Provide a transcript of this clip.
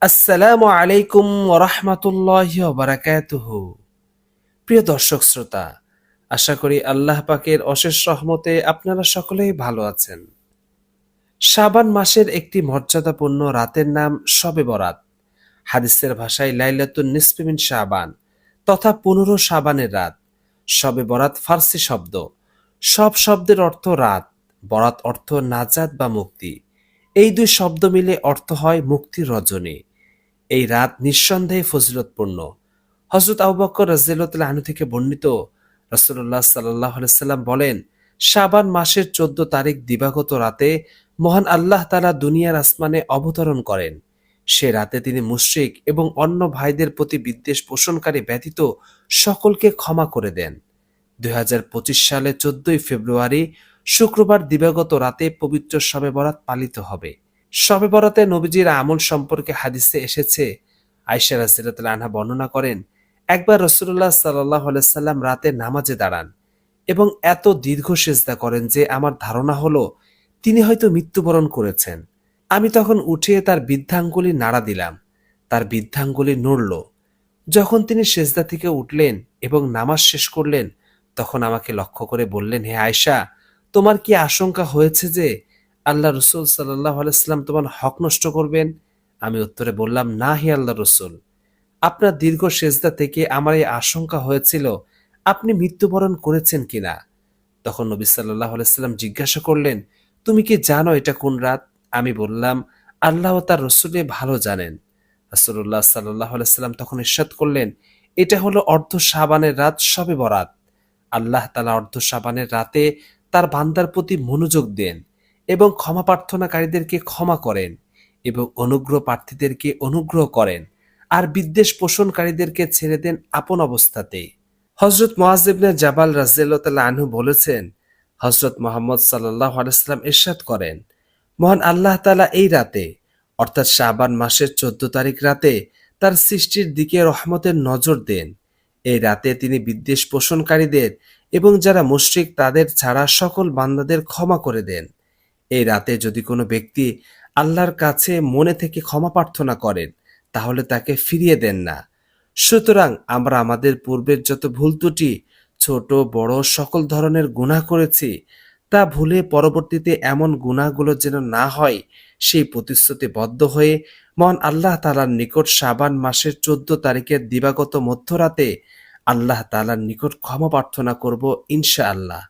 আসসালামু আলাইকুম ওরহমতুল্লাহি ওবারাকাতুহু। প্রিয় দর্শক শ্রোতা, আশা করি আল্লাহ পাকের অশেষ রহমতে আপনারা সকলেই ভালো আছেন। শাবান মাসের একটি মর্যাদাপূর্ণ রাতের নাম শবে বরাত। হাদিসের ভাষায় লাইলাতুন নিসফি মিন শাবান তথা 15 শাবানের রাত। শবে বরাত ফার্সি শব্দ। সব শব্দের অর্থ রাত, বরাত অর্থ নাজাত বা মুক্তি। এই দুই শব্দ মিলে অর্থ হয় মুক্তির রজনী। এই রাত নিঃসন্দেহে ফজিলতপূর্ণ। হযরত আবু বকর রাদিয়াল্লাহু আনহু থেকে বর্ণিত, রাসূলুল্লাহ সাল্লাল্লাহু আলাইহি সাল্লাম বলেন, শাবান মাসের 14 তারিখ দিবাগত রাতে মহান আল্লাহ তাআলা দুনিয়ার আসমানে অবতরণ করেন। সে রাতে তিনি মুশরিক এবং অন্য ভাইদের প্রতি বিদ্বেষ পোষণকারী ব্যতীত সকলকে ক্ষমা করে দেন। 2025 সালে 14 ফেব্রুয়ারি শুক্রবার দিবাগত রাতে পবিত্র শবে বরাত পালিত হবে। শবে বরাতে নবীজির আমল সম্পর্কে হাদিসে এসেছে, আয়েশা রাদিয়াল্লাহু আনহা বর্ণনা করেন, একবার রাসূলুল্লাহ সাল্লাল্লাহু আলাইহি সাল্লাম রাতে নামাজে দাঁড়ান এবং এত দীর্ঘ সিজদা করেন যে আমার ধারণা হলো তিনি হয়তো মৃত্যুবরণ করেছেন। আমি তখন উঠে তার বৃদ্ধাঙ্গুলি নাড়া দিলাম। তার বৃদ্ধাঙ্গুলি নড়ল। যখন তিনি সেজদা থেকে উঠলেন এবং নামাজ শেষ করলেন, তখন আমাকে লক্ষ্য করে বললেন, হে আয়েশা, তোমার কি আশঙ্কা হয়েছে যে আল্লাহ রসুল সাল্লাল্লাহু আলাইহি সাল্লাম তোমার হক নষ্ট করবেন? আমি উত্তরে বললাম, না হে আল্লাহ রসুল, আপনার দীর্ঘ সেজদা থেকে আমার এই আশঙ্কা হয়েছিল আপনি মৃত্যুবরণ করেছেন কিনা। তখন নবী সাল্লাল্লাহু আলাইহি সাল্লাম জিজ্ঞাসা করলেন, তুমি কি জানো এটা কোন রাত? আমি বললাম, আল্লাহ ও তার রসুলে ভালো জানেন। রাসূলুল্লাহ সাল্লাল্লাহু আলাইহি সাল্লাম তখন ইরশাদ করলেন, এটা হলো অর্ধ শাবানের রাত শবে বরাত। আল্লাহ তাআলা অর্ধ শাবানের রাতে তার বান্দার প্রতি মনোযোগ দেন এবং ক্ষমা প্রার্থনাকারীদেরকে ক্ষমা করেন এবং অনুগ্রহ প্রার্থীদেরকে অনুগ্রহ করেন আর বিদ্বেষ পোষণকারীদেরকে ছেড়ে দেন আপন অবস্থাতেই। হযরত মুআয ইবনে জাবাল রাদিয়াল্লাহু তাআলা আনহু বলেছেন, হযরত মুহাম্মদ সাল্লাল্লাহু আলাইহি ওয়াসাল্লাম ইরশাদ করেন, মহান আল্লাহ তাআলা এই রাতে অর্থাৎ শাবান মাসের 14 তারিখ রাতে তার সৃষ্টির দিকে রহমতের নজর দেন। এই রাতে তিনি বিদ্বেষ পোষণকারীদের এবং যারা মুশরিক তাদের ছাড়া সকল বান্দাদের ক্ষমা করে দেন। এই রাতে যদি কোনো ব্যক্তি আল্লাহর কাছে মনে থেকে ক্ষমা প্রার্থনা করেন, তাহলে তাকে ফিরিয়ে দেন না। সুতরাং আমরা আমাদের পূর্বের যত ভুল ত্রুটি, ছোট বড় সকল ধরনের গুনাহ করেছি, তা ভুলে পরবর্তীতে এমন গুনাহগুলো যেন না হয়, সেই প্রতিশ্রুতিবদ্ধ হয়ে মহান আল্লাহ তাআলার নিকট শাবান মাসের 14 তারিখের দিবাগত মধ্যরাতে আল্লাহ তাআলার নিকট ক্ষমা প্রার্থনা করব ইনশাআল্লাহ।